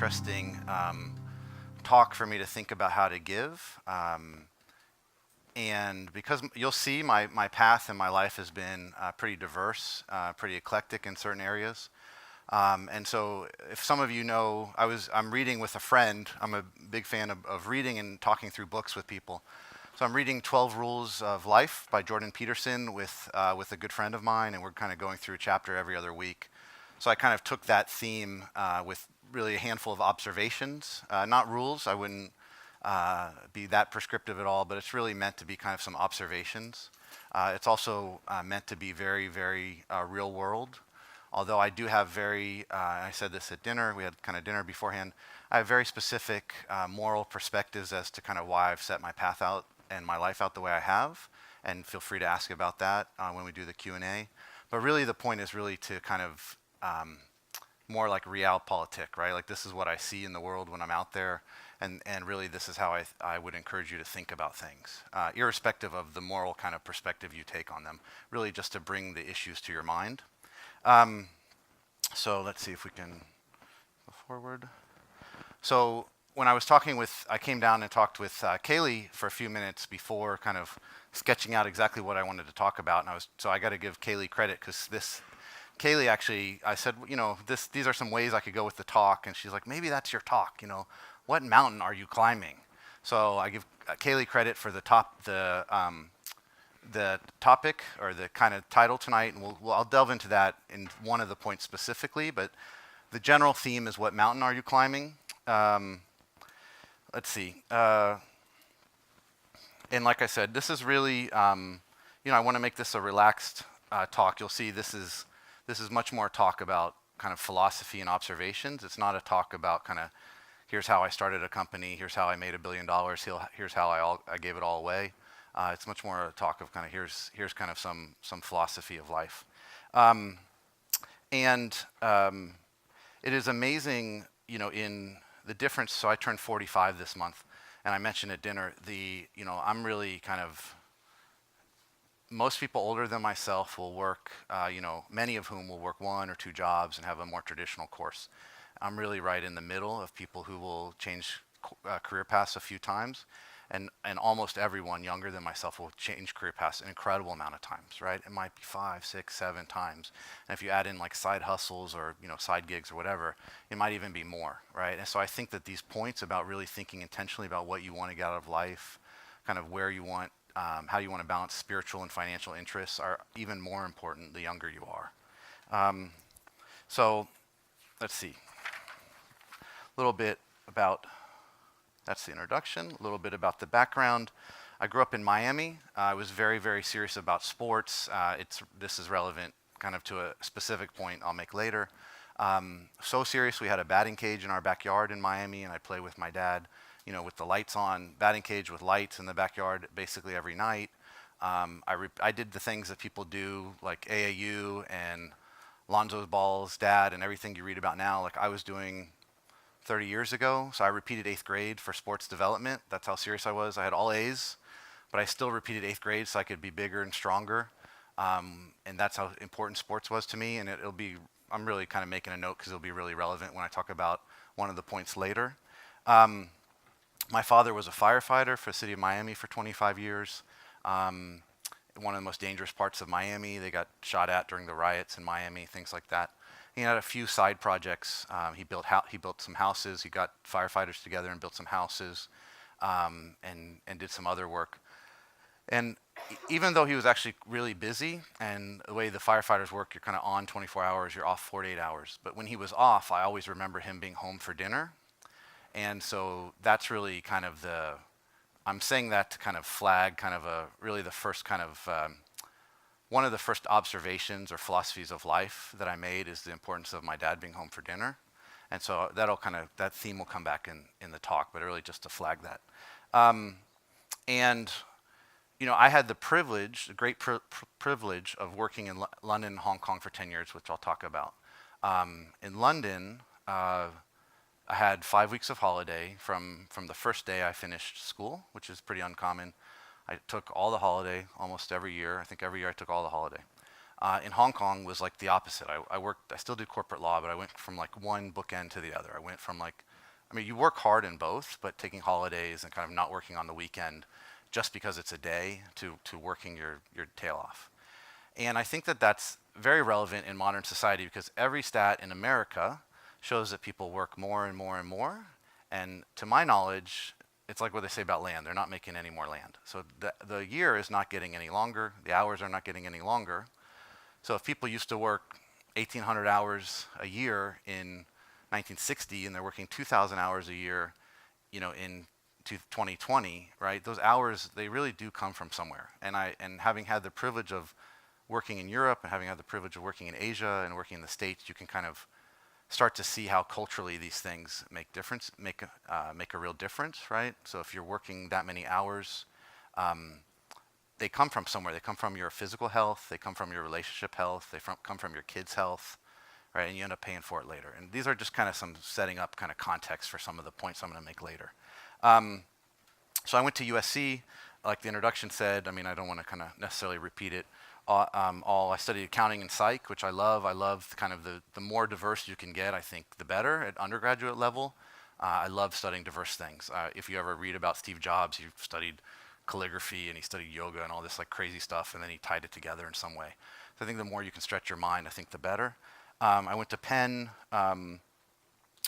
interesting talk for me to think about how to give. And because you'll see my path in my life has been pretty diverse, pretty eclectic in certain areas. And so if some of you know, I'm reading with a friend. I'm a big fan of reading and talking through books with people. So I'm reading 12 Rules of Life by Jordan Peterson with a good friend of mine, and we're kind of going through a chapter every other week. So I kind of took that theme with really a handful of observations, not rules. I wouldn't be that prescriptive at all, but it's really meant to be kind of some observations. It's also meant to be very, very real world. Although I do have I said this at dinner, we had kind of dinner beforehand, I have very specific moral perspectives as to kind of why I've set my path out and my life out the way I have, and feel free to ask about that when we do the Q&A. But really the point is really to kind of more like realpolitik, right? Like this is what I see in the world when I'm out there, and really this is how I would encourage you to think about things, irrespective of the moral kind of perspective you take on them, really just to bring the issues to your mind. So let's see if we can go forward. So when I came down and talked with Kaylee for a few minutes before kind of sketching out exactly what I wanted to talk about. So I got to give Kaylee credit because Kaylee actually, I said, these are some ways I could go with the talk. And she's like, maybe that's your talk. What mountain are you climbing? So I give Kaylee credit for the topic or the kind of title tonight, and I'll delve into that in one of the points specifically, but the general theme is what mountain are you climbing? Let's see. And like I said, this is really, I want to make this a relaxed talk. You'll see this is much more talk about kind of philosophy and observations. It's not a talk about kind of, here's how I started a company, here's how I made $1 billion, here's how I gave it all away. It's much more a talk of kind of here's kind of some philosophy of life, and it is amazing, in the difference. So I turned 45 this month, and I mentioned at dinner I'm really kind of, most people older than myself will work, many of whom will work 1 or 2 jobs and have a more traditional course. I'm really right in the middle of people who will change career paths a few times. And almost everyone younger than myself will change career paths an incredible amount of times, right? It might be 5, 6, 7 times. And if you add in like side hustles or side gigs or whatever, it might even be more, right? And so I think that these points about really thinking intentionally about what you want to get out of life, kind of where you want, how you want to balance spiritual and financial interests are even more important the younger you are. So let's see, a little bit about. That's the introduction, a little bit about the background. I grew up in Miami. I was very, very serious about sports. This is relevant kind of to a specific point I'll make later. So serious, we had a batting cage in our backyard in Miami, and I'd play with my dad, with the lights on, batting cage with lights in the backyard basically every night. I did the things that people do, like AAU and Lonzo's balls, dad, and everything you read about now, like I was doing 30 years ago. So I repeated 8th grade for sports development. That's how serious I was. I had all A's, but I still repeated 8th grade so I could be bigger and stronger. And that's how important sports was to me. And I'm really kind of making a note because it'll be really relevant when I talk about one of the points later. My father was a firefighter for the city of Miami for 25 years. One of the most dangerous parts of Miami. They got shot at during the riots in Miami, things like that. He had a few side projects. He built some houses. He got firefighters together and built some houses, and did some other work. And even though he was actually really busy, and the way the firefighters work, you're kind of on 24 hours, you're off 48 hours. But when he was off, I always remember him being home for dinner. And so that's really kind of I'm saying that to kind of flag kind of really the first kind of, one of the first observations or philosophies of life that I made is the importance of my dad being home for dinner. And so that theme will come back in the talk, but really just to flag that. And I had the great privilege of working in London and Hong Kong for 10 years, which I'll talk about. In London, I had 5 weeks of holiday from the first day I finished school, which is pretty uncommon. I took all the holiday almost every year. I think every year I took all the holiday. In Hong Kong was like the opposite. I still did corporate law, but I went from like one bookend to the other. I went from like I mean, you work hard in both, but taking holidays and kind of not working on the weekend just because it's a day to working your tail off. And I think that that's very relevant in modern society because every stat in America shows that people work more and more and more. And to my knowledge, it's like what they say about land. They're not making any more land. So the year is not getting any longer. The hours are not getting any longer. So if people used to work 1,800 hours a year in 1960 and they're working 2,000 hours a year, in 2020, right? Those hours, they really do come from somewhere. And having had the privilege of working in Europe and having had the privilege of working in Asia and working in the States, you can kind of start to see how culturally these things make a real difference, right? So if you're working that many hours, they come from somewhere. They come from your physical health. They come from your relationship health. They come from your kids' health, right? And you end up paying for it later. And these are just kind of some setting up kind of context for some of the points I'm going to make later. So I went to USC, like the introduction said. I mean, I don't want to kind of necessarily repeat it. I studied accounting and psych, which I love. I love kind of the more diverse you can get, I think, the better at undergraduate level. I love studying diverse things. If you ever read about Steve Jobs, he studied calligraphy and he studied yoga and all this like crazy stuff, and then he tied it together in some way. So I think the more you can stretch your mind, I think the better. I went to Penn.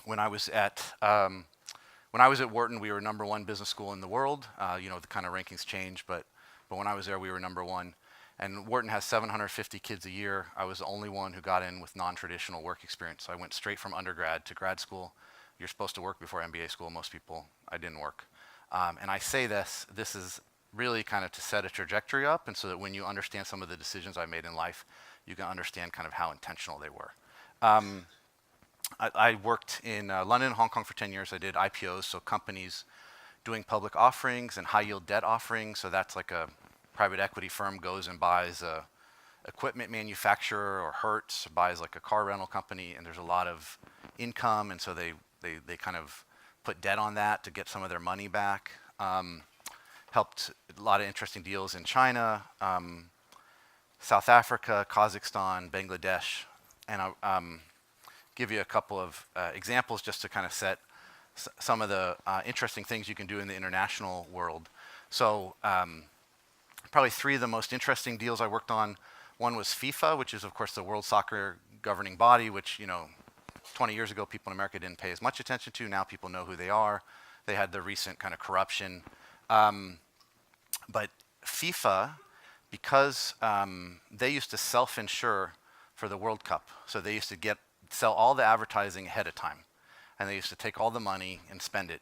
When I was at Wharton, we were #1 business school in the world. The kind of rankings change, but when I was there, we were #1. And Wharton has 750 kids a year. I was the only one who got in with non-traditional work experience. So I went straight from undergrad to grad school. You're supposed to work before MBA school. Most people, I didn't work. And I say this is really kind of to set a trajectory up, and so that when you understand some of the decisions I made in life, you can understand kind of how intentional they were. I worked in London and Hong Kong for 10 years. I did IPOs, so companies doing public offerings and high yield debt offerings. So that's like a private equity firm goes and buys a equipment manufacturer, or Hertz buys like a car rental company, and there's a lot of income, and so they kind of put debt on that to get some of their money back. Helped a lot of interesting deals in China, South Africa, Kazakhstan, Bangladesh, and I'll give you a couple of examples just to kind of set some of the interesting things you can do in the international world. So probably 3 of the most interesting deals I worked on. One was FIFA, which is of course the World Soccer governing body, which 20 years ago people in America didn't pay as much attention to. Now people know who they are. They had the recent kind of corruption. But FIFA, because they used to self-insure for the World Cup, so they used to sell all the advertising ahead of time, and they used to take all the money and spend it,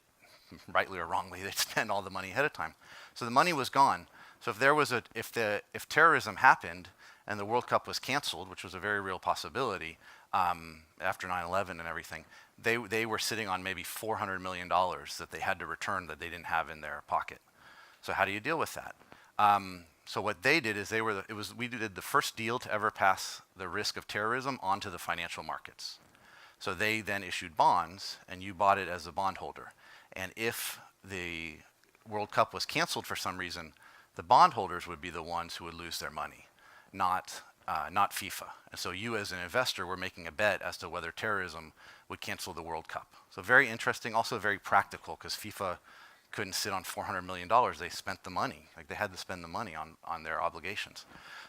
rightly or wrongly. They'd spend all the money ahead of time, so the money was gone. So if terrorism happened and the World Cup was canceled, which was a very real possibility after 9/11 and everything, they were sitting on maybe $400 million that they had to return that they didn't have in their pocket. So how do you deal with that? So what they did is we did the first deal to ever pass the risk of terrorism onto the financial markets. So they then issued bonds, and you bought it as a bondholder. And if the World Cup was canceled for some reason, the bondholders would be the ones who would lose their money, not FIFA. And so you as an investor were making a bet as to whether terrorism would cancel the World Cup. So very interesting, also very practical, because FIFA couldn't sit on $400 million. They spent the money. Like they had to spend the money on their obligations.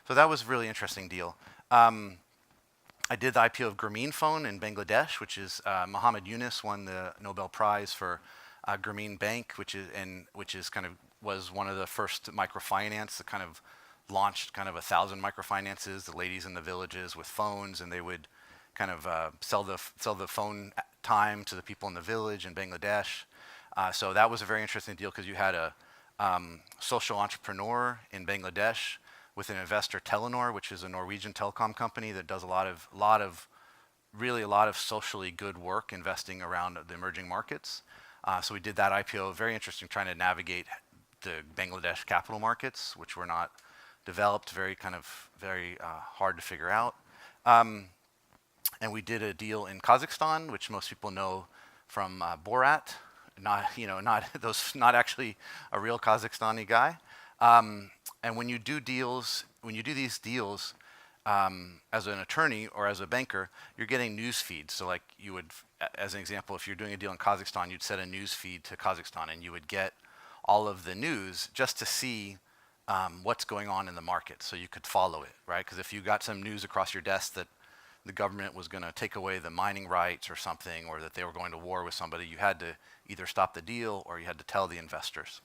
So that was a really interesting deal. I did the IPO of Grameen Phone in Bangladesh, which is Muhammad Yunus won the Nobel Prize for Grameen Bank, which was one of the first microfinance that kind of launched kind of 1,000 microfinances, the ladies in the villages with phones, and they would kind of sell the phone time to the people in the village in Bangladesh. So that was a very interesting deal because you had a social entrepreneur in Bangladesh with an investor, Telenor, which is a Norwegian telecom company that does a lot of socially good work investing around the emerging markets. So we did that IPO, very interesting, trying to navigate the Bangladesh capital markets, which were not developed, very hard to figure out. And we did a deal in Kazakhstan, which most people know from Borat. Not actually a real Kazakhstani guy. And when you do these deals, as an attorney or as a banker, you're getting news feeds. So like you would, as an example, if you're doing a deal in Kazakhstan, you'd set a news feed to Kazakhstan and you would get all of the news just to see what's going on in the market so you could follow it, right? Because if you got some news across your desk that the government was going to take away the mining rights or something, or that they were going to war with somebody, you had to either stop the deal or you had to tell the investors.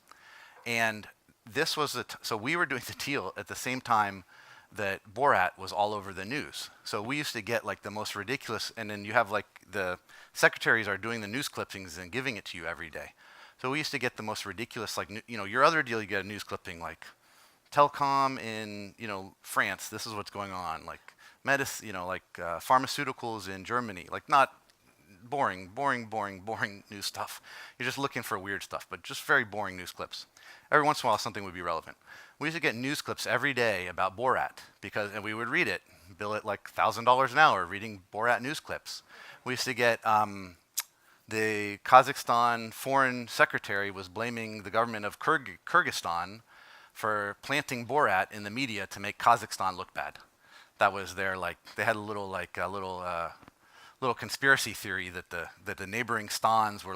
And this was so we were doing the deal at the same time that Borat was all over the news. So we used to get like the most ridiculous, and then you have like the secretaries are doing the news clippings and giving it to you every day. So we used to get the most ridiculous, like, your other deal, you get a news clipping like telecom in, France, this is what's going on, like medicine, pharmaceuticals in Germany, like not boring news stuff. You're just looking for weird stuff, but just very boring news clips. Every once in a while, something would be relevant. We used to get news clips every day about Borat and we would read it, bill it like $1,000 an hour reading Borat news clips. We used to get the Kazakhstan foreign secretary was blaming the government of Kyrgyzstan for planting Borat in the media to make Kazakhstan look bad. That was their they had a little conspiracy theory that the neighboring stans were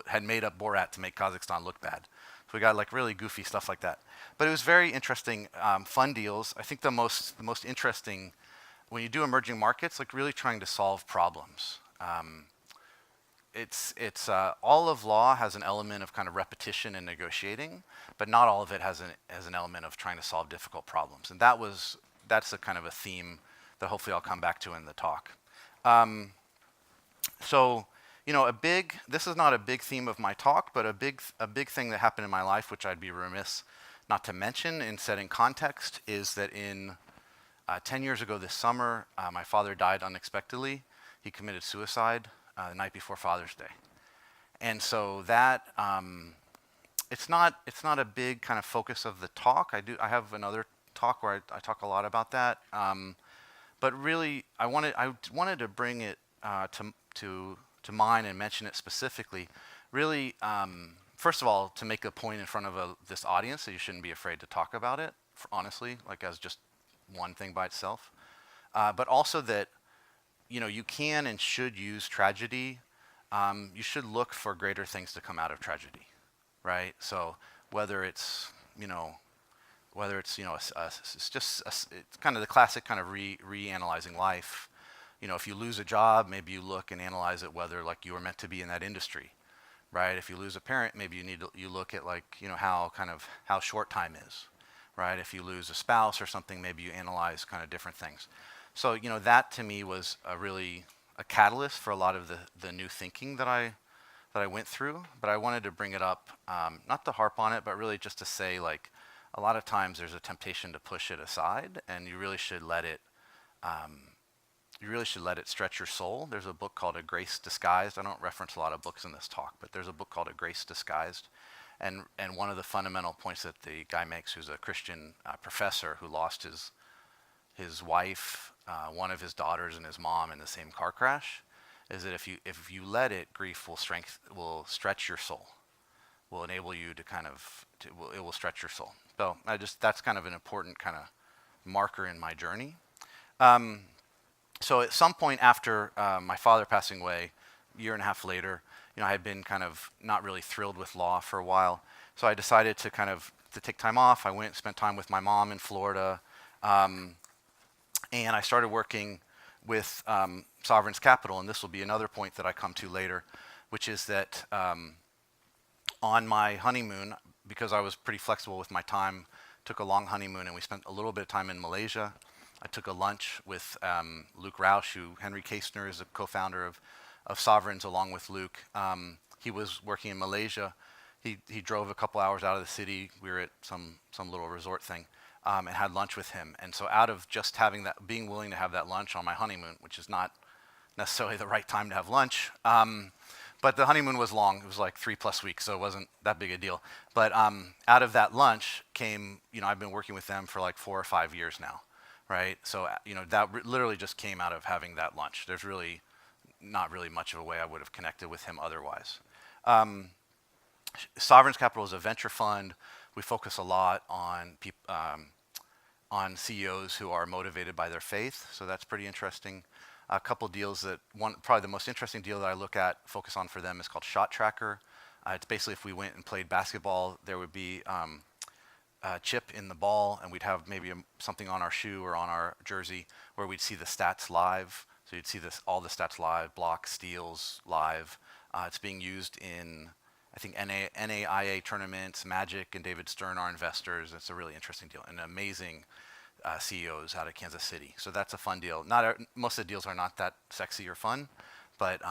had made up Borat to make Kazakhstan look bad. So we got like really goofy stuff like that. But it was very interesting, fun deals. I think the most interesting when you do emerging markets, like really trying to solve problems. It's all of law has an element of kind of repetition and negotiating, but not all of it has an element of trying to solve difficult problems. And that's a kind of a theme that hopefully I'll come back to in the talk. This is not a big theme of my talk, but a big thing that happened in my life, which I'd be remiss not to mention in setting context, is that in 10 years ago this summer, my father died unexpectedly. He committed suicide the night before Father's Day. And so that, it's not a big kind of focus of the talk. I have another talk where I talk a lot about that. But really, I wanted to bring it to mind and mention it specifically. Really, first of all, to make a point in front of this audience that you shouldn't be afraid to talk about it, honestly, like as just one thing by itself. But also that, you can and should use tragedy. You should look for greater things to come out of tragedy, right? So whether it's it's kind of the classic kind of reanalyzing life. If you lose a job, maybe you look and analyze it whether like you were meant to be in that industry, right? If you lose a parent, maybe you look at how short time is, right? If you lose a spouse or something, maybe you analyze kind of different things. So that to me was a catalyst for a lot of the new thinking that I went through. But I wanted to bring it up, not to harp on it, but really just to say like a lot of times there's a temptation to push it aside, and you really should let it. Stretch your soul. There's a book called A Grace Disguised. I don't reference a lot of books in this talk, but there's a book called A Grace Disguised. And one of the fundamental points that the guy makes, who's a Christian professor who lost his wife, one of his daughters, and his mom in the same car crash, is that if you let it, grief will stretch your soul, will enable you to it will stretch your soul. So that's kind of an important kind of marker in my journey. So at some point after my father passing away, a year and a half later, I had been kind of not really thrilled with law for a while. So I decided to take time off. I went and spent time with my mom in Florida. And I started working with Sovereign's Capital. And this will be another point that I come to later, which is that on my honeymoon, because I was pretty flexible with my time, took a long honeymoon, and we spent a little bit of time in Malaysia. I took a lunch with Luke Rausch, who Henry Kastner is a co-founder of Sovereigns, along with Luke. He was working in Malaysia. He drove a couple hours out of the city. We were at some little resort thing, and had lunch with him. And so out of just being willing to have that lunch on my honeymoon, which is not necessarily the right time to have lunch, but the honeymoon was long. It was like 3+ weeks, so it wasn't that big a deal. But out of that lunch came, I've been working with them for like 4 or 5 years now. Right, so that literally just came out of having that lunch. There's really not really much of a way I would have connected with him otherwise. Sovereign's Capital is a venture fund. We focus a lot on on CEOs who are motivated by their faith. So that's pretty interesting. A couple deals that probably the most interesting deal that I look at, focus on for them is called Shot Tracker. It's basically if we went and played basketball, there would be a chip in the ball, and we'd have maybe something on our shoe or on our jersey where we'd see the stats live. So you'd see all the stats live, blocks, steals live. It's being used in, I think, NAIA tournaments. Magic and David Stern are investors. It's a really interesting deal, and amazing CEOs out of Kansas City. So that's a fun deal. Most of the deals are not that sexy or fun, but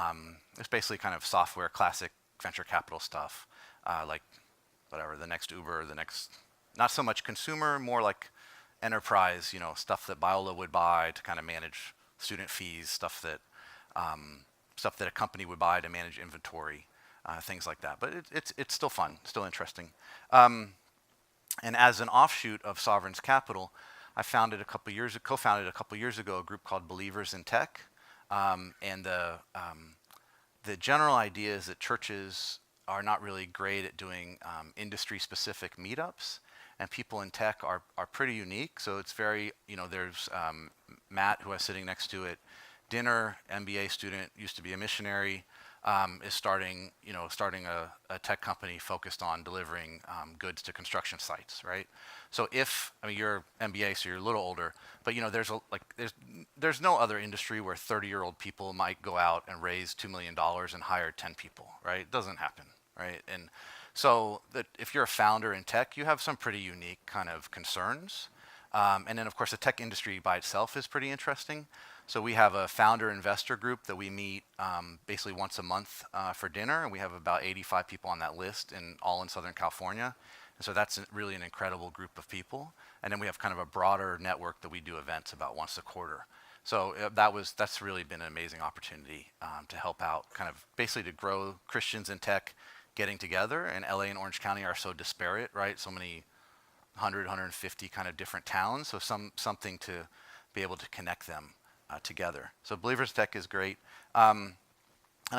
it's basically kind of software, classic venture capital stuff, like whatever, the next Uber, the next, not so much consumer, more like enterprise, stuff that Biola would buy to kind of manage student fees, stuff that a company would buy to manage inventory, things like that. But it's still fun, still interesting. And as an offshoot of Sovereign's Capital, I co-founded a couple years ago a group called Believers in Tech, and the general idea is that churches are not really great at doing industry-specific meetups, and people in tech are pretty unique. So it's very, there's Matt, who I was sitting next to at dinner, MBA student, used to be a missionary, is starting a tech company focused on delivering goods to construction sites, right? So you're MBA, so you're a little older, but there's no other industry where 30-year-old people might go out and raise $2 million and hire 10 people, right? It doesn't happen, right? And so if you're a founder in tech, you have some pretty unique kind of concerns. And then of course the tech industry by itself is pretty interesting. So we have a founder investor group that we meet basically once a month for dinner, and we have about 85 people on that list, all in Southern California. And so that's really an incredible group of people. And then we have kind of a broader network that we do events about once a quarter. So that's really been an amazing opportunity to help out, kind of basically to grow Christians in tech getting together. And LA and Orange County are so disparate, right? So many 150 kind of different towns. So something to be able to connect them together. So Believers Tech is great. And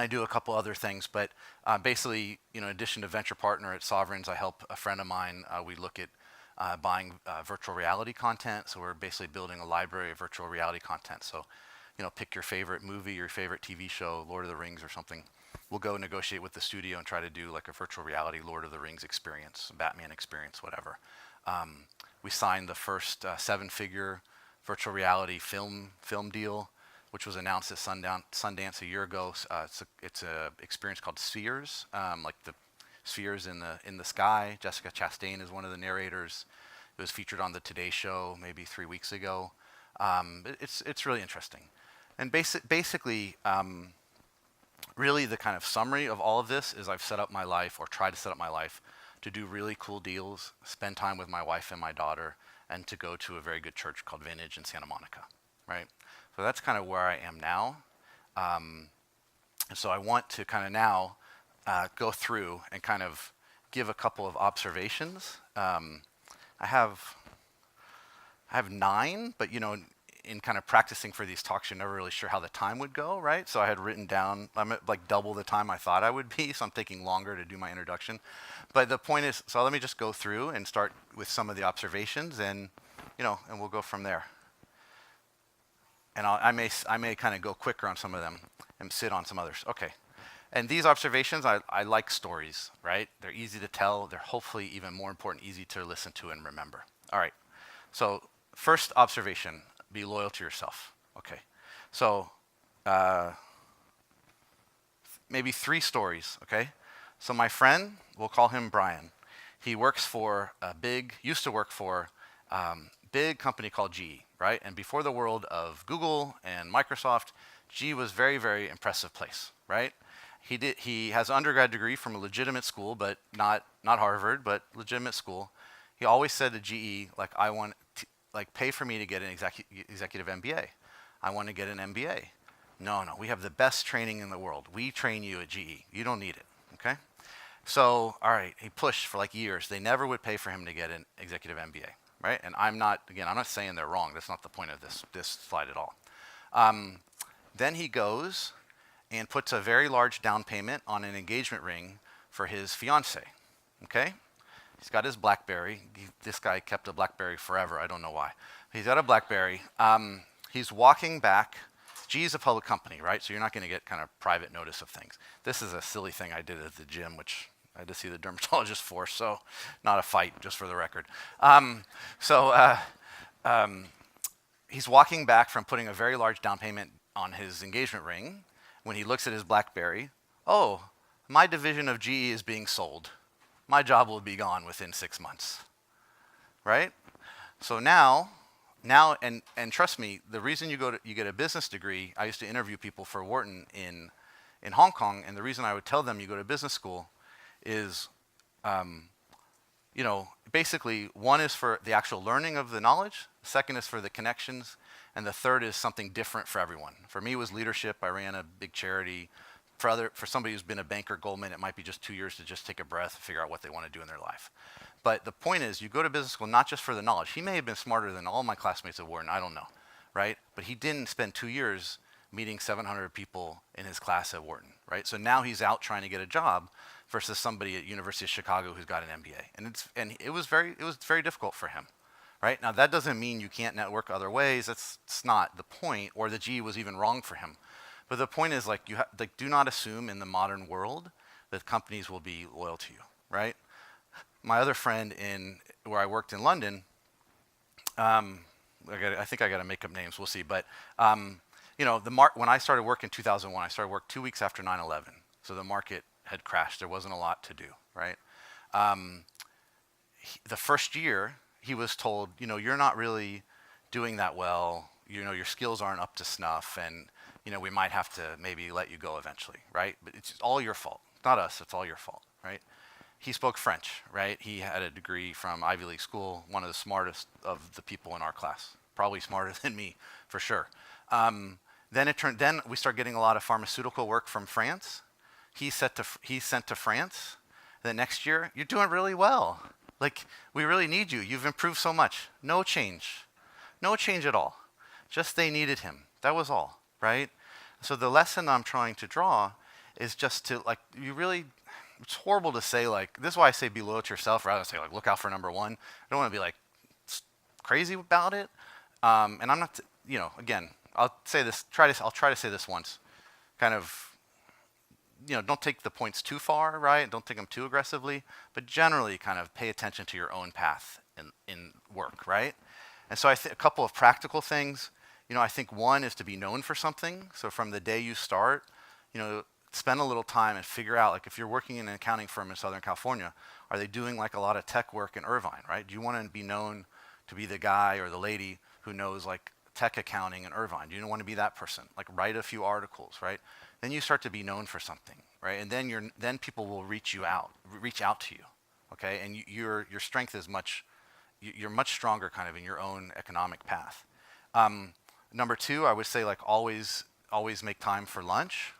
I do a couple other things, but basically, in addition to venture partner at Sovereigns, I help a friend of mine. We look at buying virtual reality content. So we're basically building a library of virtual reality content. So, pick your favorite movie, your favorite TV show, Lord of the Rings or something. We'll go negotiate with the studio and try to do like a virtual reality Lord of the Rings experience, Batman experience, whatever. We signed the first 7-figure virtual reality film deal, which was announced at Sundance a year ago. It's a experience called Spheres, like the spheres in the sky. Jessica Chastain is one of the narrators. It was featured on the Today Show maybe 3 weeks ago. It's really interesting, and basically, really the kind of summary of all of this is I've set up my life, or tried to set up my life, to do really cool deals, spend time with my wife and my daughter, and to go to a very good church called Vintage in Santa Monica, right? So that's kind of where I am now. And so I want to kind of now go through and kind of give a couple of observations. I have 9, but in kind of practicing for these talks, you're never really sure how the time would go, right? So I had written down, I'm at like double the time I thought I would be, so I'm taking longer to do my introduction. But the point is, so let me just go through and start with some of the observations, and and we'll go from there. And I may kind of go quicker on some of them and sit on some others. Okay. And these observations, I like stories, right? They're easy to tell. They're hopefully even more important, easy to listen to and remember. All right. So first observation, be loyal to yourself. Okay. So maybe 3 stories, okay? So my friend, we'll call him Brian. He works for used to work for big company called GE, right? And before the world of Google and Microsoft, GE was very, very impressive place, right? He has an undergrad degree from a legitimate school, but not Harvard, but legitimate school. He always said to GE, like, I want pay for me to get an executive MBA. I want to get an MBA. No, we have the best training in the world. We train you at GE. You don't need it, okay? So, all right, he pushed for like years. They never would pay for him to get an executive MBA, right? And I'm not saying they're wrong. That's not the point of this slide at all. Then he goes and puts a very large down payment on an engagement ring for his fiance, okay? He's got his BlackBerry. This guy kept a BlackBerry forever. I don't know why. He's got a BlackBerry. He's walking back. GE is a public company, right? So you're not going to get kind of private notice of things. This is a silly thing I did at the gym, which I had to see the dermatologist for, so not a fight, just for the record. So he's walking back from putting a very large down payment on his engagement ring when he looks at his BlackBerry. Oh, my division of GE is being sold. My job will be gone within 6 months, right? So now, and trust me, the reason you get a business degree, I used to interview people for Wharton in Hong Kong, and the reason I would tell them you go to business school is, basically one is for the actual learning of the knowledge, the second is for the connections, and the third is something different for everyone. For me, it was leadership. I ran a big charity. For somebody who's been a banker, Goldman, it might be just 2 years to just take a breath and figure out what they want to do in their life. But the point is, you go to business school not just for the knowledge. He may have been smarter than all my classmates at Wharton, I don't know, right? But he didn't spend 2 years meeting 700 people in his class at Wharton, right? So now he's out trying to get a job versus somebody at University of Chicago who's got an MBA. And it was very difficult for him, right? Now that doesn't mean you can't network other ways. It's not the point, or the GE was even wrong for him. But the point is, do not assume in the modern world that companies will be loyal to you, right? My other friend where I worked in London, I think I got to make up names. We'll see. But when I started work in 2001, I started work 2 weeks after 9/11. So the market had crashed. There wasn't a lot to do, right? The first year, he was told, you're not really doing that well. Your skills aren't up to snuff, and we might have to maybe let you go eventually, right? But it's all your fault. It's not us. It's all your fault, right? He spoke French, right? He had a degree from Ivy League school, one of the smartest of the people in our class, probably smarter than me, for sure. Then we start getting a lot of pharmaceutical work from France. He's sent to France. The next year, you're doing really well. We really need you. You've improved so much. No change at all. Just they needed him. That was all, right? So the lesson I'm trying to draw is just to it's horrible to say this is why I say be loyal to yourself rather than say look out for number one. I don't want to be crazy about it. And I'm not, again, I'll say this, I'll try to say this once. Kind of, don't take the points too far, right? Don't take them too aggressively, but generally kind of pay attention to your own path in work, right? And so a couple of practical things. I think one is to be known for something. So from the day you start, spend a little time and figure out, if you're working in an accounting firm in Southern California, are they doing a lot of tech work in Irvine, right? Do you want to be known to be the guy or the lady who knows tech accounting in Irvine? Do you want to be that person? Write a few articles, right? Then you start to be known for something, right? And then people will reach out to you, okay? And your strength is you're much stronger kind of in your own economic path. Number two, I would say always make time for lunch,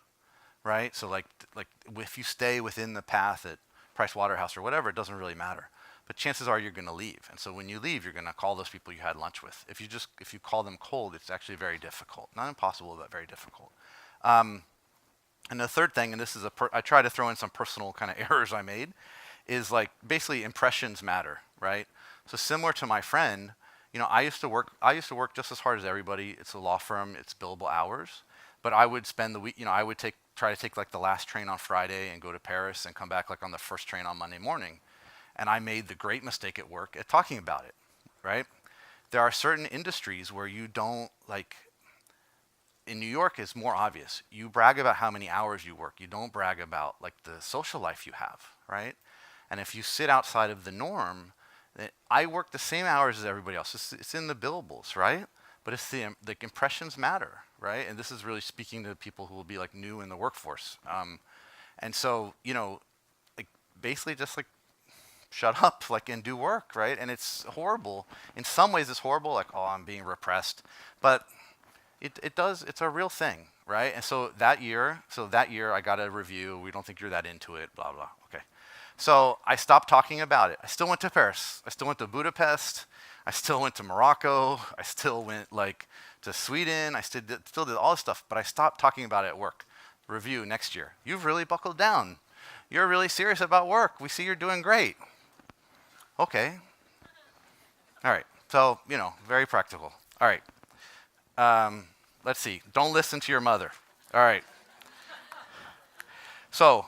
right? So if you stay within the path at Price Waterhouse or whatever, it doesn't really matter. But chances are you're going to leave, and so when you leave, you're going to call those people you had lunch with. If you call them cold, it's actually very difficult. Not impossible, but very difficult. And the third thing, and this is I try to throw in some personal kind of errors I made, is basically impressions matter, right? So similar to my friend. I used to work just as hard as everybody. It's a law firm. It's billable hours. But I would spend the week, I would try to take the last train on Friday and go to Paris and come back on the first train on Monday morning. And I made the great mistake at work at talking about it, right? There are certain industries where you don't, in New York, it's more obvious. You brag about how many hours you work. You don't brag about the social life you have, right? And if you sit outside of the norm, I work the same hours as everybody else. It's in the billables, right? But it's the impressions matter, right? And this is really speaking to people who will be new in the workforce. And so, basically just shut up, and do work, right? And it's horrible. In some ways it's horrible, I'm being repressed. But it's a real thing, right? And so that year I got a review. We don't think you're that into it, blah, blah, okay. So I stopped talking about it. I still went to Paris. I still went to Budapest. I still went to Morocco. I still went to Sweden. I still did all this stuff, but I stopped talking about it at work. Review next year. You've really buckled down. You're really serious about work. We see you're doing great. Okay. All right. So, very practical. All right. Um, let's see. Don't listen to your mother. All right. So,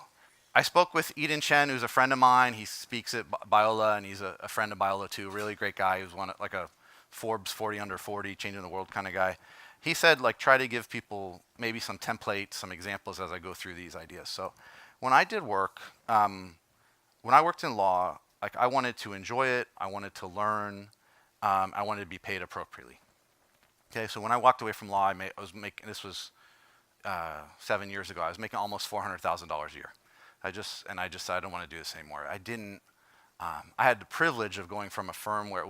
I spoke with Eden Chen, who's a friend of mine. He speaks at Biola, and he's a friend of Biola too. Really great guy. He was like a Forbes 40 under 40, changing the world kind of guy. He said, like, try to give people maybe some templates, some examples as I go through these ideas. So, when I did work, when I worked in law, like I wanted to enjoy it. I wanted to learn. I wanted to be paid appropriately. Okay, so when I walked away from law, I was making, this was 7 years ago. I was making almost $400,000 a year. I just said I don't want to do this anymore. I didn't. I had the privilege of going from a firm where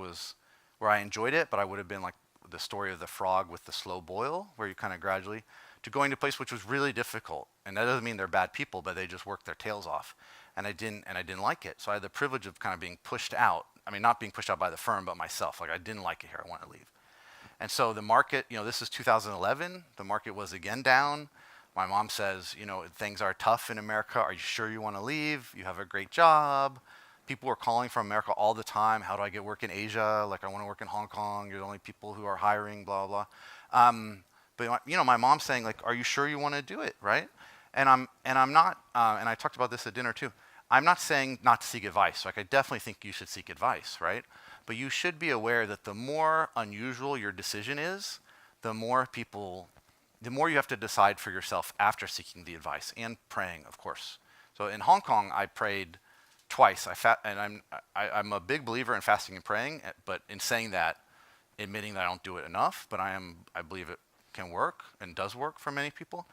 I enjoyed it, but I would have been like the story of the frog with the slow boil, where you kind of gradually, to going to a place which was really difficult. And that doesn't mean they're bad people, but they just worked their tails off. And I didn't like it. So I had the privilege of kind of being pushed out. I mean, not being pushed out by the firm, but myself. Like I didn't like it here. I wanted to leave. And so the market, this is 2011. The market was again down. My mom says, things are tough in America. Are you sure you want to leave? You have a great job. People were calling from America all the time. How do I get work in Asia? Like, I want to work in Hong Kong. You're the only people who are hiring, blah, blah. But my mom's saying, like, are you sure you want to do it, right? And I'm not, and I talked about this at dinner too. I'm not saying not to seek advice. Like, I definitely think you should seek advice, right? But you should be aware that the more unusual your decision is, the more you have to decide for yourself after seeking the advice and praying, of course. So in Hong Kong, I prayed twice. I'm a big believer in fasting and praying, but in saying that, admitting that I don't do it enough, but I believe it can work and does work for many people.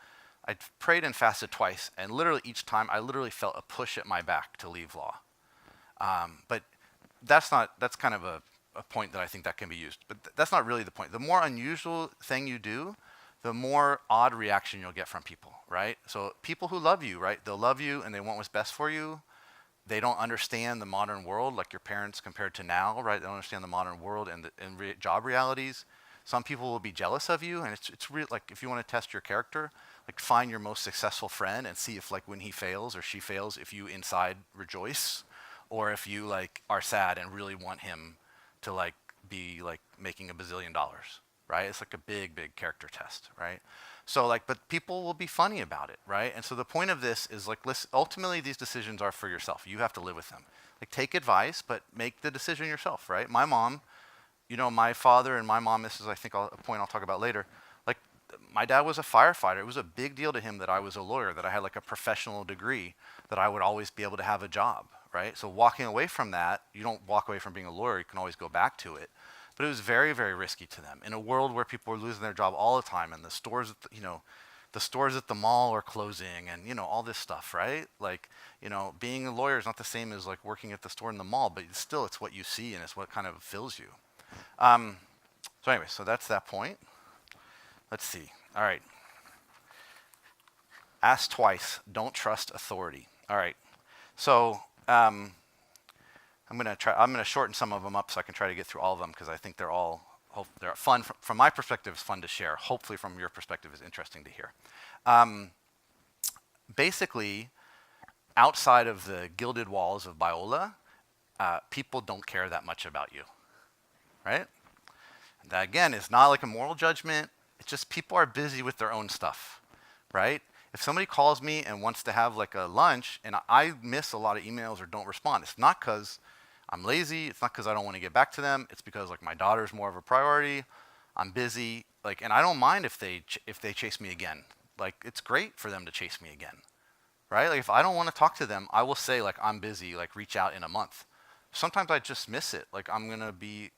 I prayed and fasted twice, and literally each time I literally felt a push at my back to leave law. But that's kind of a point that I think that can be used. But that's not really the point. The more unusual thing you do, the more odd reaction you'll get from people, right? So people who love you, right? They'll love you and they want what's best for you. They don't understand the modern world, like your parents compared to now, right? They don't understand the modern world and job realities. Some people will be jealous of you, and it's real. Like if you want to test your character, like find your most successful friend and see if like when he fails or she fails, if you inside rejoice, or if you like are sad and really want him to like be like making $1 bazillion, right? It's like a big character test, right? So like, but people will be funny about it, right? And so the point of this is like, listen, ultimately these decisions are for yourself. You have to live with them. Like take advice, but make the decision yourself, right? My mom, my father and my mom, this is I think a point I'll talk about later. Like my dad was a firefighter. It was a big deal to him that I was a lawyer, that I had like a professional degree, that I would always be able to have a job, right? So walking away from that, you don't walk away from being a lawyer, you can always go back to it. But it was very, very risky to them in a world where people were losing their job all the time, and the stores, the stores at the mall are closing, and all this stuff, right? Like, being a lawyer is not the same as like working at the store in the mall, but still, it's what you see and it's what kind of fills you. So anyway, so that's that point. Let's see. All right. Ask twice. Don't trust authority. All right. So I'm gonna shorten some of them up so I can try to get through all of them, because I think they're fun. From my perspective, it's fun to share. Hopefully from your perspective, it's interesting to hear. Basically, outside of the gilded walls of Biola, people don't care that much about you, right? And that again is not like a moral judgment. It's just people are busy with their own stuff, right? If somebody calls me and wants to have like a lunch and I miss a lot of emails or don't respond, it's not because I'm lazy. It's not because I don't want to get back to them. It's because like my daughter's more of a priority. I'm busy. Like, and I don't mind if they chase me again. Like, it's great for them to chase me again, right? Like, if I don't want to talk to them, I will say like I'm busy. Like, reach out in a month. Sometimes I just miss it. Like, I'm gonna be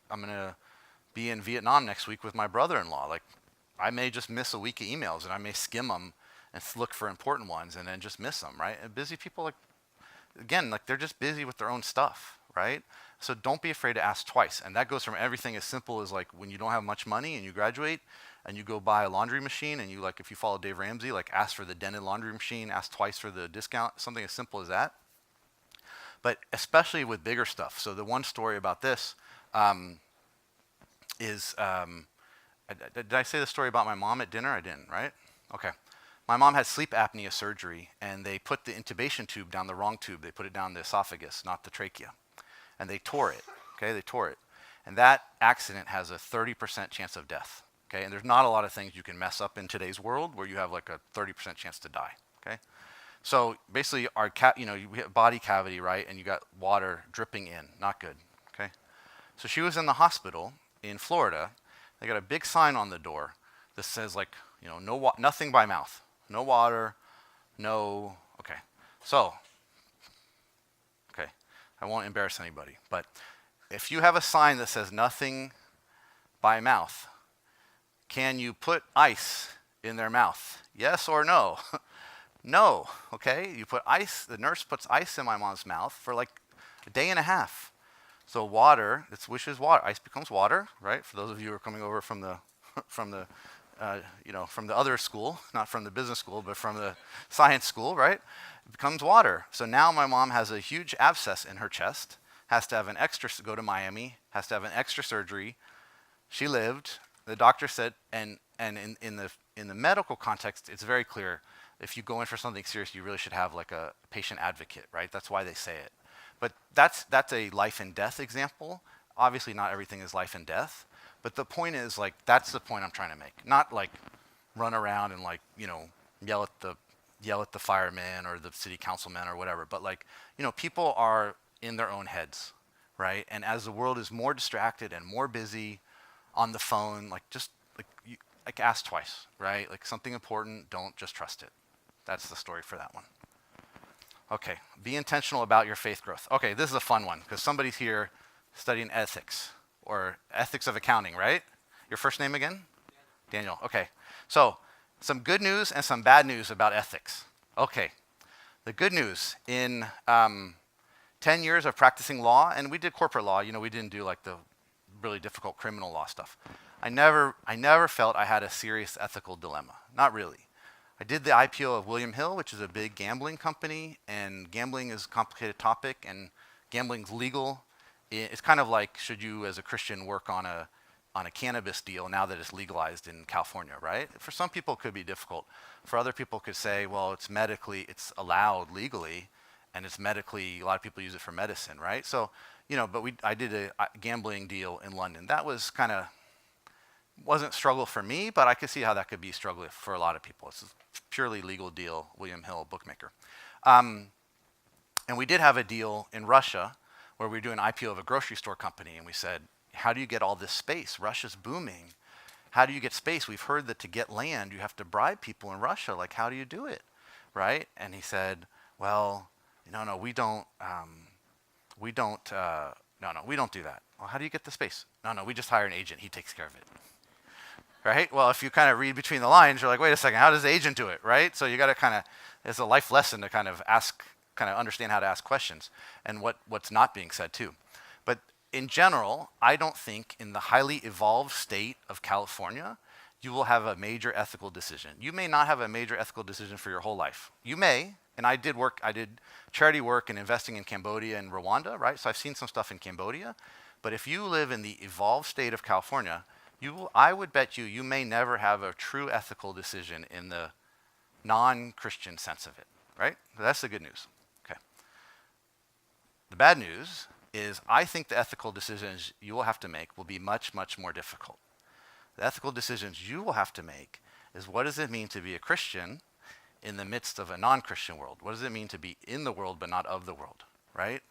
in Vietnam next week with my brother-in-law. Like, I may just miss a week of emails, and I may skim them and look for important ones, and then just miss them, right? And busy people, like, again, like they're just busy with their own stuff, right? So don't be afraid to ask twice. And that goes from everything as simple as like when you don't have much money and you graduate and you go buy a laundry machine, and you like, if you follow Dave Ramsey, like ask for the dented laundry machine, ask twice for the discount, something as simple as that. But especially with bigger stuff. So the one story about this is, did I say the story about my mom at dinner? I didn't, right? Okay. My mom had sleep apnea surgery, and they put the intubation tube down the wrong tube. They put it down the esophagus, not the trachea. and they tore it. Okay, they tore it, and that accident has a 30% chance of death. Okay, and there's not a lot of things you can mess up in today's world where you have like a 30% chance to die. Okay, so basically our we have body cavity, right, and you got water dripping in, not good. Okay, so she was in the hospital in Florida. They got a big sign on the door that says like, nothing by mouth, no water, no. Okay, so okay, I won't embarrass anybody, but if you have a sign that says nothing by mouth, can you put ice in their mouth? Yes or no? No, okay? You put ice, the nurse puts ice in my mom's mouth for like a day and a half. So water, which is water, ice becomes water, right? For those of you who are coming over from the, from the other school, not from the business school, but from the science school, right? It becomes water. So now my mom has a huge abscess in her chest, has to have go to Miami, has to have an extra surgery. She lived. The doctor said, and in the medical context, it's very clear. If you go in for something serious, you really should have like a patient advocate, right? That's why they say it. But that's a life and death example. Obviously, not everything is life and death. But the point is, like, that's the point I'm trying to make. Not like run around and like, yell at the firemen or the city councilmen or whatever. But like, people are in their own heads, right? And as the world is more distracted and more busy on the phone, like just like ask twice, right? Like something important, don't just trust it. That's the story for that one. Okay, be intentional about your faith growth. Okay, this is a fun one because somebody's here studying ethics or ethics of accounting, right? Your first name again? Daniel. Okay, so some good news and some bad news about ethics. Okay, the good news in 10 years of practicing law, and we did corporate law, we didn't do like the really difficult criminal law stuff. I never felt I had a serious ethical dilemma, not really. I did the IPO of William Hill, which is a big gambling company, and gambling is a complicated topic, and gambling's legal. It's kind of like, should you as a Christian work on a cannabis deal now that it's legalized in California, right? For some people it could be difficult. For other people could say, well, it's allowed legally, and it's medically, a lot of people use it for medicine, right? So, but I did a gambling deal in London. That was wasn't struggle for me, but I could see how that could be struggle for a lot of people. It's a purely legal deal, William Hill, bookmaker. And we did have a deal in Russia where we were doing an IPO of a grocery store company, and we said, how do you get all this space? Russia's booming. How do you get space? We've heard that to get land, you have to bribe people in Russia. Like, how do you do it, right? And he said, well, no, we don't do that. Well, how do you get the space? No, we just hire an agent. He takes care of it. Right? Well, if you kind of read between the lines, you're like, wait a second, how does the agent do it, right? So you got to it's a life lesson to kind of understand how to ask questions and what's not being said too. But in general, I don't think in the highly evolved state of California, you will have a major ethical decision. You may not have a major ethical decision for your whole life. You may, and I did charity work and investing in Cambodia and Rwanda, right? So I've seen some stuff in Cambodia. But if you live in the evolved state of California, I would bet you may never have a true ethical decision in the non-Christian sense of it, right? So that's the good news. Okay. The bad news is I think the ethical decisions you will have to make will be much, much more difficult. The ethical decisions you will have to make is, what does it mean to be a Christian in the midst of a non-Christian world? What does it mean to be in the world but not of the world, right?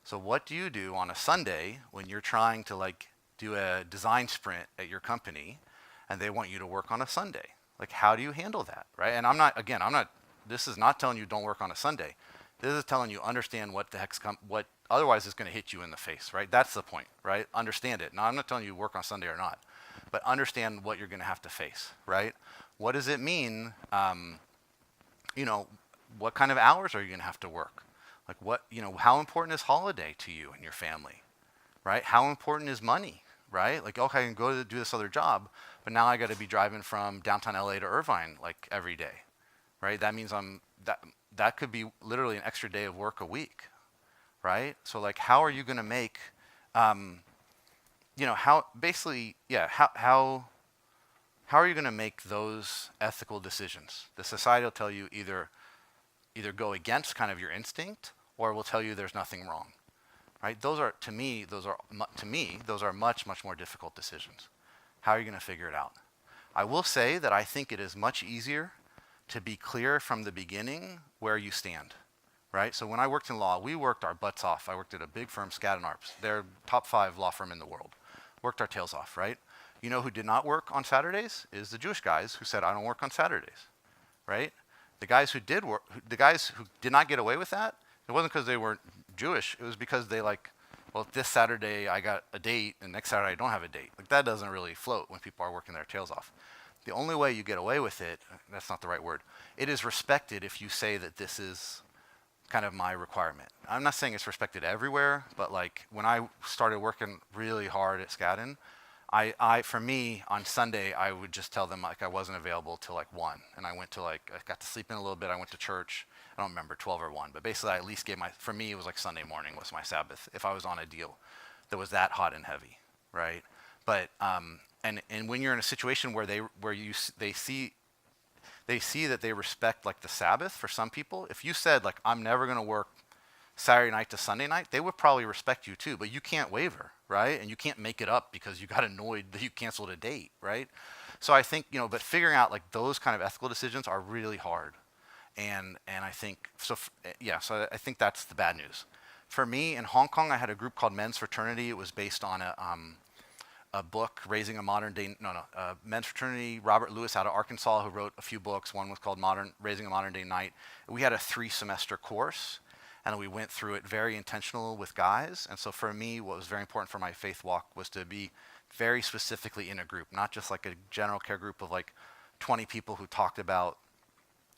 So what do you do on a Sunday when you're trying to do a design sprint at your company and they want you to work on a Sunday? Like, how do you handle that, right? And this is not telling you don't work on a Sunday. This is telling you understand what the heck's what otherwise is going to hit you in the face, right? That's the point, right? Understand it. Now, I'm not telling you work on Sunday or not, but understand what you're going to have to face, right? What does it mean? What kind of hours are you going to have to work? Like how important is holiday to you and your family, right? How important is money, right? Like, okay, I can go to do this other job, but now I got to be driving from downtown LA to Irvine like every day, right? That means that could be literally an extra day of work a week, right? So like, how are you going to make, how are you going to make those ethical decisions? The society will tell you either go against kind of your instinct, or will tell you there's nothing wrong, right? Those are much, much more difficult decisions. How are you going to figure it out? I will say that I think it is much easier to be clear from the beginning where you stand, right? So when I worked in law, we worked our butts off. I worked at a big firm, Skadden Arps. They're top 5 law firm in the world. Worked our tails off, right? You know who did not work on Saturdays is the Jewish guys who said, I don't work on Saturdays, right? The guys who did work, the guys who did not get away with that, it wasn't because they weren't Jewish. It was because they well, this Saturday I got a date and next Saturday I don't have a date. Like that doesn't really float when people are working their tails off. The only way you get away with it, that's not the right word, it is respected if you say that this is kind of my requirement. I'm not saying it's respected everywhere, but like when I started working really hard at Skadden, for me, on Sunday, I would just tell them like I wasn't available till like 1. And I went to I got to sleep in a little bit. I went to church. I don't remember, 12 or 1. But basically, I at least gave for me, it was like Sunday morning was my Sabbath if I was on a deal that was that hot and heavy, right? But, and when you're in a situation where they see that they respect like the Sabbath for some people, if you said like, I'm never going to work Saturday night to Sunday night, they would probably respect you too, but you can't waver, right? And you can't make it up because you got annoyed that you canceled a date, right? So I think, but figuring out like those kind of ethical decisions are really hard. And I think, so I think that's the bad news. For me, in Hong Kong, I had a group called Men's Fraternity. It was based on a book, Raising a Modern Day, Men's Fraternity, Robert Lewis out of Arkansas, who wrote a few books. One was called Raising a Modern Day Knight. We had a 3-semester course, and we went through it very intentional with guys. And so for me, what was very important for my faith walk was to be very specifically in a group, not just like a general care group of like 20 people who talked about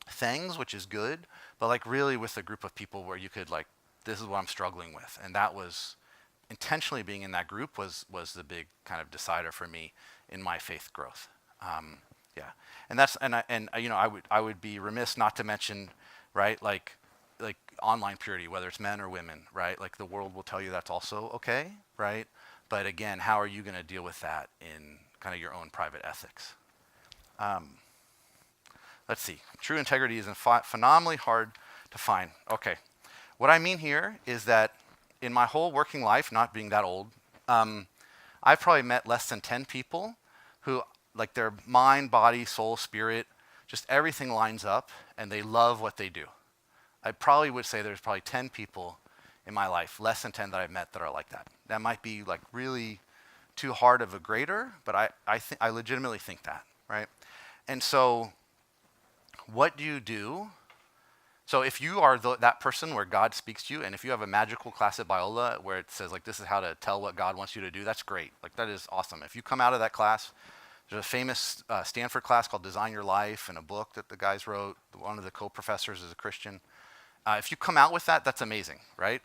things, which is good, but like really with a group of people where you could like, this is what I'm struggling with. And that was intentionally being in that group was the big kind of decider for me in my faith growth. I would be remiss not to mention, right, like online purity, whether it's men or women, right? Like the world will tell you that's also okay, right? But again, how are you going to deal with that in kind of your own private ethics? Let's see. True integrity is phenomenally hard to find. Okay. What I mean here is that in my whole working life, not being that old, I've probably met less than 10 people who, like their mind, body, soul, spirit, just everything lines up and they love what they do. I probably would say there's probably 10 people in my life, less than 10 that I've met that are like that. That might be like really too hard of a grader, but I legitimately think that, right? And so what do you do? So if you are that person where God speaks to you, and if you have a magical class at Biola where it says like this is how to tell what God wants you to do, that's great. Like that is awesome. If you come out of that class, there's a famous Stanford class called Design Your Life and a book that the guys wrote. One of the co-professors is a Christian. If you come out with that, that's amazing, right?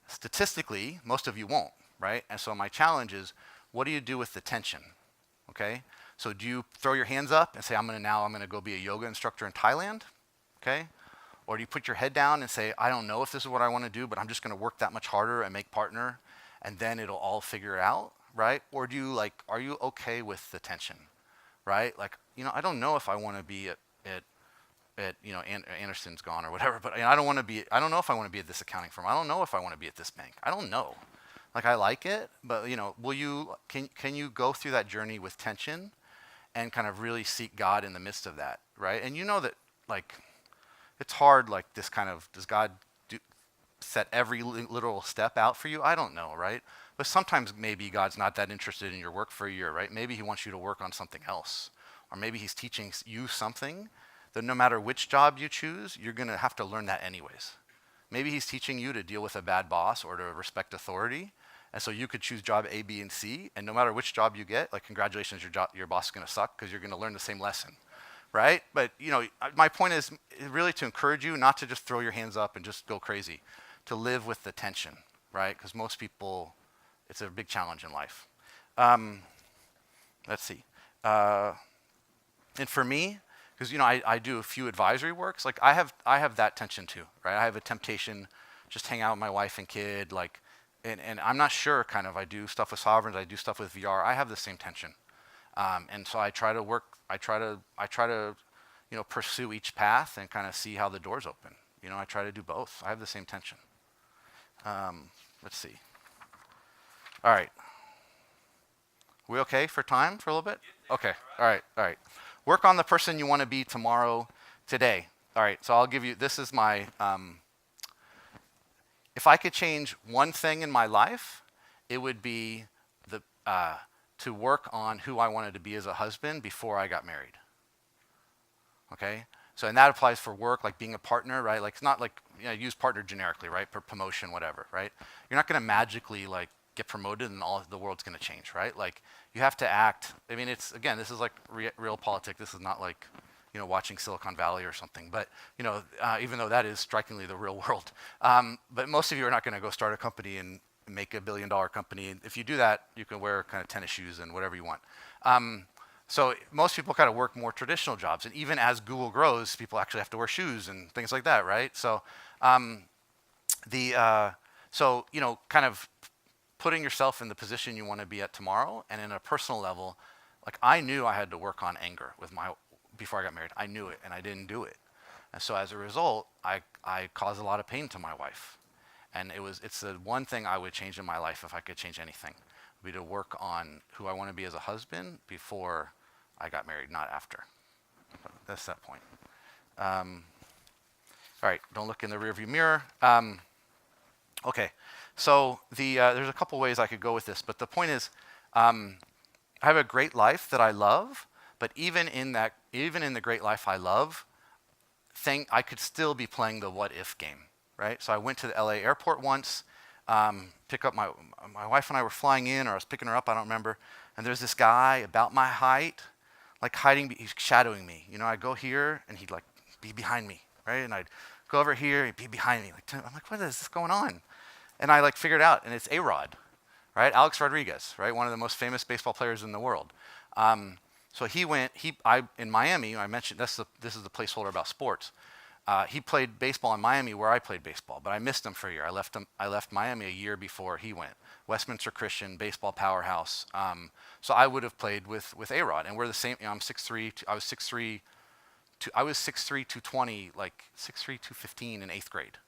Statistically, most of you won't, right? And so my challenge is, what do you do with the tension, okay? So do you throw your hands up and say, I'm going to go be a yoga instructor in Thailand, okay? Or do you put your head down and say, I don't know if this is what I want to do, but I'm just going to work that much harder and make partner, and then it'll all figure it out, right? Or do you are you okay with the tension, right? Like, I don't know if I want to be at Anderson's gone or whatever, but I don't know if I want to be at this accounting firm. I don't know if I want to be at this bank. I don't know. Like I like it, but can you go through that journey with tension and kind of really seek God in the midst of that, right? And you know that like it's hard, like this kind of, does God set every literal step out for you? I don't know, right? But sometimes maybe God's not that interested in your work for a year, right? Maybe he wants you to work on something else. Or maybe he's teaching you something that no matter which job you choose, you're going to have to learn that anyways. Maybe he's teaching you to deal with a bad boss or to respect authority. And so you could choose job A, B, and C. And no matter which job you get, like congratulations, your boss is going to suck because you're going to learn the same lesson, right? But my point is really to encourage you not to just throw your hands up and just go crazy, to live with the tension, right? Because most people, it's a big challenge in life. Let's see. And for me, because I do a few advisory works, like I have that tension too, right? I have a temptation just hang out with my wife and kid, like, and I'm not sure. Kind of, I do stuff with sovereigns, I do stuff with VR. I have the same tension, and so I try to work. I try to, pursue each path and kind of see how the doors open. I try to do both. I have the same tension. Let's see. All right. We okay for time for a little bit? Okay. All right. All right. Work on the person you want to be tomorrow, today. All right. So I'll give you, this is my, if I could change one thing in my life, it would be to work on who I wanted to be as a husband before I got married. Okay? So, and that applies for work, like being a partner, right? Like, it's not like, use partner generically, right? For promotion, whatever, right? You're not going to magically, like, get promoted and all the world's going to change, right? Like, you have to act. I mean, it's, again, this is like real politics. This is not like, watching Silicon Valley or something. But, even though that is strikingly the real world. But most of you are not going to go start a company and make $1 billion company. If you do that, you can wear kind of tennis shoes and whatever you want. So most people kind of work more traditional jobs. And even as Google grows, people actually have to wear shoes and things like that, right? So, kind of putting yourself in the position you want to be at tomorrow, and in a personal level, like I knew I had to work on anger before I got married. I knew it, and I didn't do it. And so as a result, I caused a lot of pain to my wife. And it's the one thing I would change in my life if I could change anything, would be to work on who I want to be as a husband before I got married, not after. That's that point. All right, don't look in the rearview mirror. Okay, so there's a couple ways I could go with this, but the point is, I have a great life that I love, but even in the great life I love, I could still be playing the what if game. Right? So I went to the LA airport once, pick up my wife and I were flying in, or I was picking her up, I don't remember. And there's this guy about my height, like he's shadowing me. I'd go here and he'd like be behind me, right? And I'd go over here, he'd be behind me. I'm like, what is this going on? And I like figured it out, and it's A-Rod, right? Alex Rodriguez, right? One of the most famous baseball players in the world. So in Miami, I mentioned, this is the placeholder about sports. He played baseball in Miami where I played baseball, but I missed him for a year. I left Miami a year before he went. Westminster Christian, baseball powerhouse. So I would have played with A-Rod, and we're the same. I'm 6'3". I was 6'3", 220, like 6'3", 215 in 8th grade,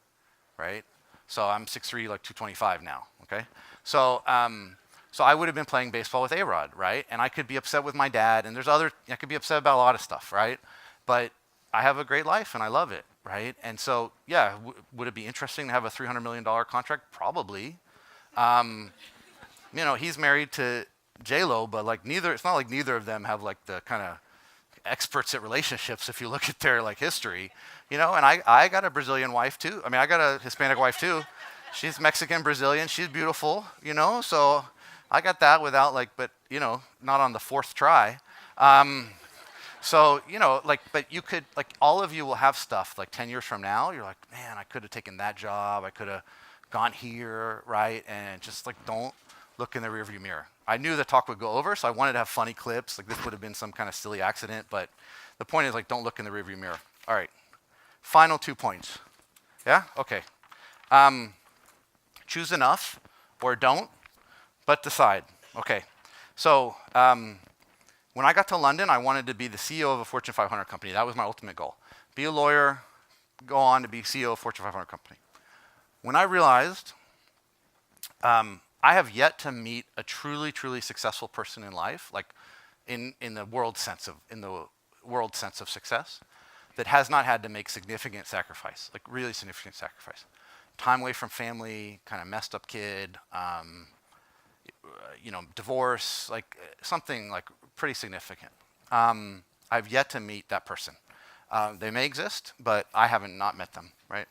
right? So I'm 6'3", like 225 now. Okay, so I would have been playing baseball with A-Rod, right? And I could be upset with my dad, and I could be upset about a lot of stuff, right? But I have a great life and I love it, right? And so, yeah, would it be interesting to have a $300 million contract? Probably. He's married to J-Lo, but like it's not like neither of them have like the kind of experts at relationships if you look at their like history, and I got a Brazilian wife too. I mean, I got a Hispanic wife too. She's Mexican, Brazilian, she's beautiful, so I got that without but not on the 4th try. So, but you could, all of you will have stuff, 10 years from now, you're like, man, I could have taken that job, I could have gone here, right? And just, don't look in the rearview mirror. I knew the talk would go over, so I wanted to have funny clips, this would have been some kind of silly accident, but the point is, don't look in the rearview mirror. All right, final 2 points. Yeah? Okay. Choose enough, or don't, but decide. Okay, so, when I got to London, I wanted to be the CEO of a Fortune 500 company. That was my ultimate goal. Be a lawyer, go on to be CEO of a Fortune 500 company. When I realized I have yet to meet a truly, truly successful person in life, in the world sense of success, that has not had to make significant sacrifice, really significant sacrifice. Time away from family, kind of messed up kid, divorce, something pretty significant. I've yet to meet that person. They may exist, but I haven't not met them, right?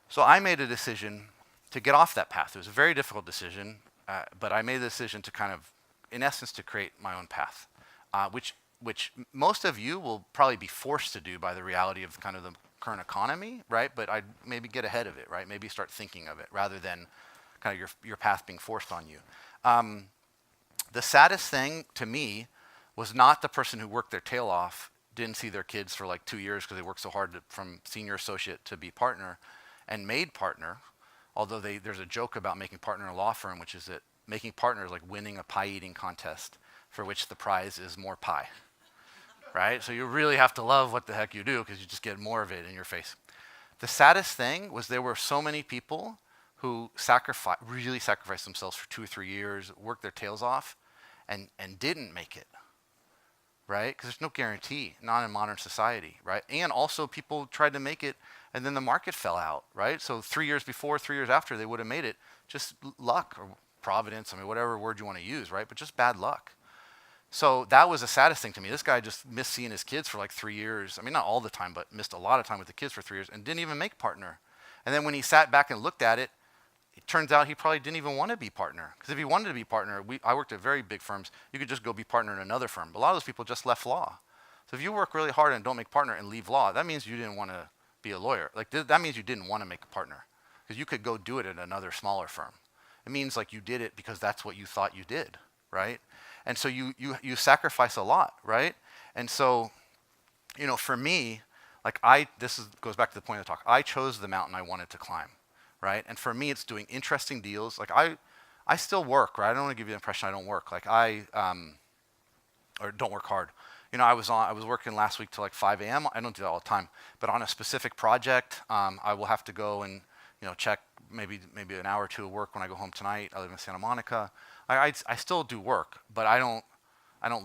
So I made a decision to get off that path. It was a very difficult decision, but I made the decision to kind of, in essence, to create my own path, which most of you will probably be forced to do by the reality of kind of the current economy, right? But I'd maybe get ahead of it, right? Maybe start thinking of it rather than kind of your path being forced on you. The saddest thing to me was not the person who worked their tail off, didn't see their kids for 2 years because they worked so hard from senior associate to be partner, and made partner, although there's a joke about making partner in a law firm, which is that making partner is like winning a pie eating contest for which the prize is more pie, right? So you really have to love what the heck you do because you just get more of it in your face. The saddest thing was there were so many people who really sacrificed themselves for 2 or 3 years, worked their tails off, and didn't make it, right? Because there's no guarantee, not in modern society, right? And also people tried to make it, and then the market fell out, right? So 3 years before, 3 years after, they would have made it. Just luck or providence, I mean, whatever word you want to use, right? But just bad luck. So that was the saddest thing to me. This guy just missed seeing his kids for like 3 years. I mean, not all the time, but missed a lot of time with the kids for 3 years and didn't even make partner. And then when he sat back and looked at it, it turns out he probably didn't even want to be partner. Because if he wanted to be partner, I worked at very big firms, you could just go be partner in another firm. But a lot of those people just left law. So if you work really hard and don't make partner and leave law, that means you didn't want to be a lawyer. Like that means you didn't want to make a partner. Because you could go do it at another smaller firm. It means like you did it because that's what you thought you did, right? And so you sacrifice a lot, right? And so, for me, like goes back to the point of the talk. I chose the mountain I wanted to climb, right? And for me, it's doing interesting deals. Like I still work, right? I don't want to give you the impression I don't work. Like or don't work hard. I was working last week till like 5 a.m. I don't do that all the time, but on a specific project, I will have to go and check maybe an hour or two of work when I go home tonight. I live in Santa Monica. I still do work, but I don't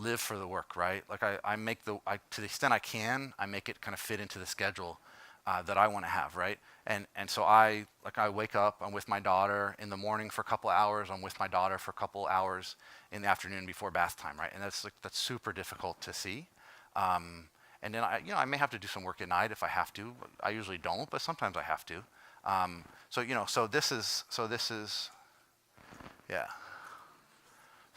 live for the work, right? Like I make to the extent I can, I make it kind of fit into the schedule that I want to have, right? And so I wake up, I'm with my daughter in the morning for a couple hours, I'm with my daughter for a couple hours in the afternoon before bath time, right? And that's super difficult to see. And then I may have to do some work at night if I have to. I usually don't, but sometimes I have to. So this is yeah.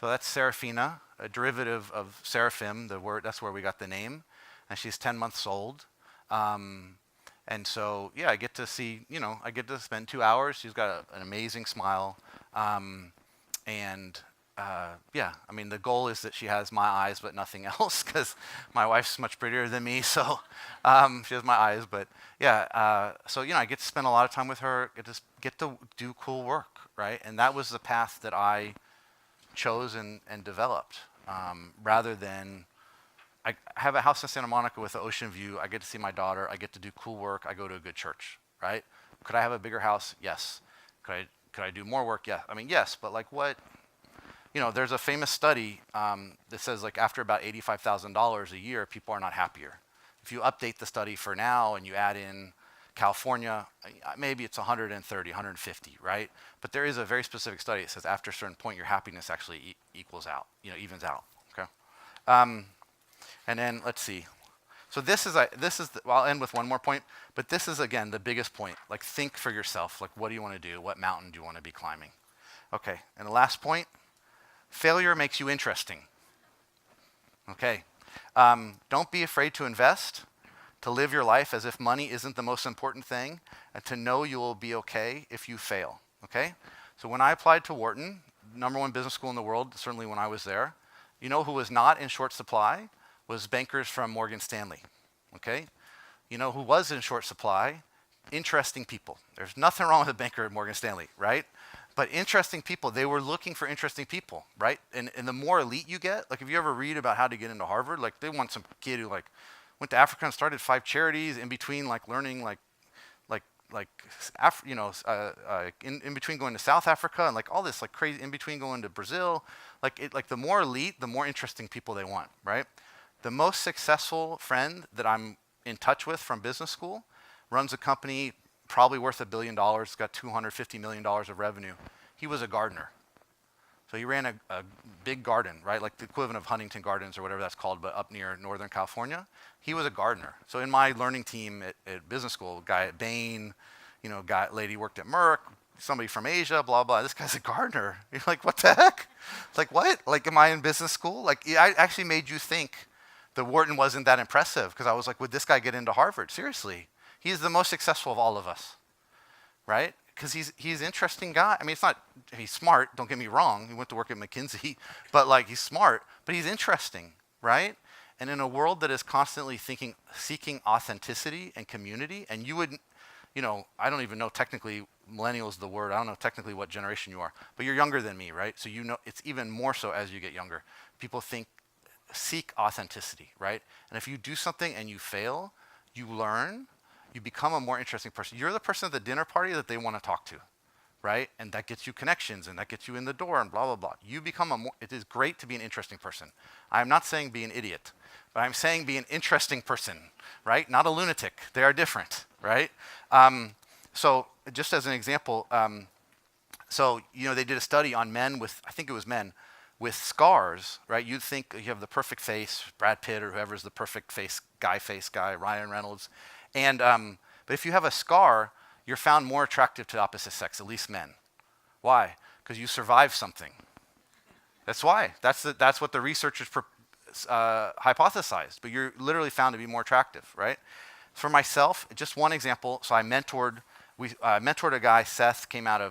So that's Seraphina, a derivative of seraphim, the word, that's where we got the name. And she's 10 months old. And so, I get to see, I get to spend 2 hours. She's got an amazing smile. The goal is that she has my eyes but nothing else, because my wife's much prettier than me, so she has my eyes. But I get to spend a lot of time with her, get to do cool work, right? And that was the path that I chose and developed, rather than I have a house in Santa Monica with an ocean view. I get to see my daughter. I get to do cool work. I go to a good church, right? Could I have a bigger house? Yes. Could I do more work? Yeah. I mean, yes, but like what? There's a famous study that says like after about $85,000 a year, people are not happier. If you update the study for now and you add in California, maybe it's 130, 150, right? But there is a very specific study that says after a certain point, your happiness actually equals out, evens out, okay? And then let's see. So I'll end with one more point, but this is, again, the biggest point. Like, think for yourself. Like, what do you want to do? What mountain do you want to be climbing? Okay, and the last point, failure makes you interesting. Okay, don't be afraid to invest, to live your life as if money isn't the most important thing, and to know you will be okay if you fail, okay? So when I applied to Wharton, #1 business school in the world, certainly when I was there, who was not in short supply was bankers from Morgan Stanley, okay? Who was in short supply? Interesting people. There's nothing wrong with a banker at Morgan Stanley, right? But interesting people, they were looking for interesting people, right? And the more elite you get, like if you ever read about how to get into Harvard, like they want some kid who like went to Africa and started 5 charities in between like learning in between going to South Africa and like all this like crazy, in between going to Brazil, like the more elite, the more interesting people they want, right? The most successful friend that I'm in touch with from business school runs a company probably worth $1 billion. It's got $250 million of revenue. He was a gardener. So he ran a big garden, right? Like the equivalent of Huntington Gardens or whatever that's called, but up near Northern California. He was a gardener. So in my learning team at business school, guy at Bain, lady worked at Merck, somebody from Asia, blah, blah. This guy's a gardener. You're like, what the heck? It's like, what? Like, am I in business school? Like, I actually made you think the Wharton wasn't that impressive, because I was like, would this guy get into Harvard? Seriously. He's the most successful of all of us, right? Because he's an interesting guy. I mean, he's smart, don't get me wrong. He went to work at McKinsey, but like he's smart, but he's interesting, right? And in a world that is constantly seeking authenticity and community, and you would, I don't even know technically, millennial is the word, I don't know technically what generation you are, but you're younger than me, right? So it's even more so as you get younger. People seek authenticity, right? And if you do something and you fail, you learn, you become a more interesting person. You're the person at the dinner party that they want to talk to, right? And that gets you connections, and that gets you in the door, and blah, blah, blah. You become it is great to be an interesting person. I'm not saying be an idiot, but I'm saying be an interesting person, right? Not a lunatic. They are different, right? So just as an example, so, they did a study on men with, I think it was men, with scars, right? You'd think you have the perfect face, Brad Pitt or whoever's the perfect face guy, Ryan Reynolds. And, but if you have a scar, you're found more attractive to the opposite sex, at least men. Why? Because you survived something. That's why. That's what the researchers hypothesized. But you're literally found to be more attractive, right? For myself, just one example. So I mentored a guy, Seth,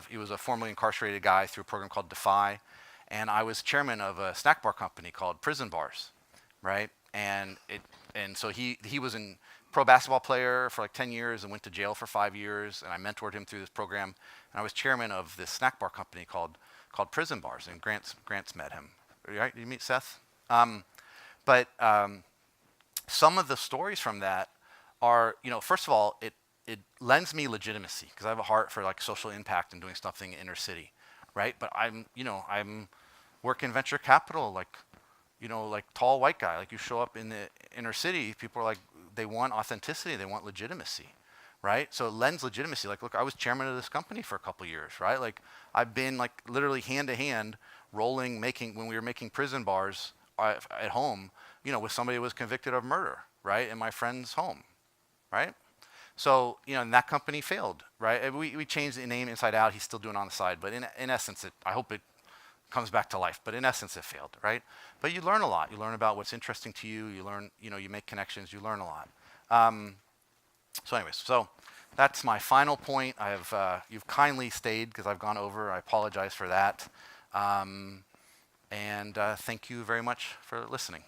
he was a formerly incarcerated guy through a program called Defy. And I was chairman of a snack bar company called Prison Bars, right? And so he was a pro basketball player for like 10 years and went to jail for 5 years. And I mentored him through this program. And I was chairman of this snack bar company called Prison Bars. And Grant's met him. Right? Did you meet Seth? But some of the stories from that are, first of all, it lends me legitimacy because I have a heart for like social impact and doing something in inner city, right? But I'm working venture capital, like tall white guy. Like you show up in the inner city, people are like, they want authenticity, they want legitimacy, right? So it lends legitimacy. Like, look, I was chairman of this company for a couple years, right? Like I've been like literally hand to hand rolling, when we were making Prison Bars at home, with somebody who was convicted of murder, right? In my friend's home, right? So, and that company failed, right? We changed the name inside out. He's still doing it on the side. But in essence, I hope it comes back to life. But in essence, it failed, right? But you learn a lot. You learn about what's interesting to you. You learn, you make connections. You learn a lot. So anyways, that's my final point. You've kindly stayed because I've gone over. I apologize for that. And thank you very much for listening.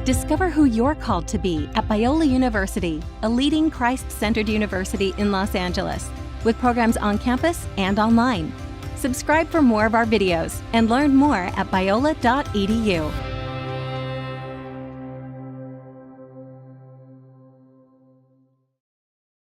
Discover who you're called to be at Biola University, a leading Christ-centered university in Los Angeles, with programs on campus and online. Subscribe for more of our videos and learn more at biola.edu.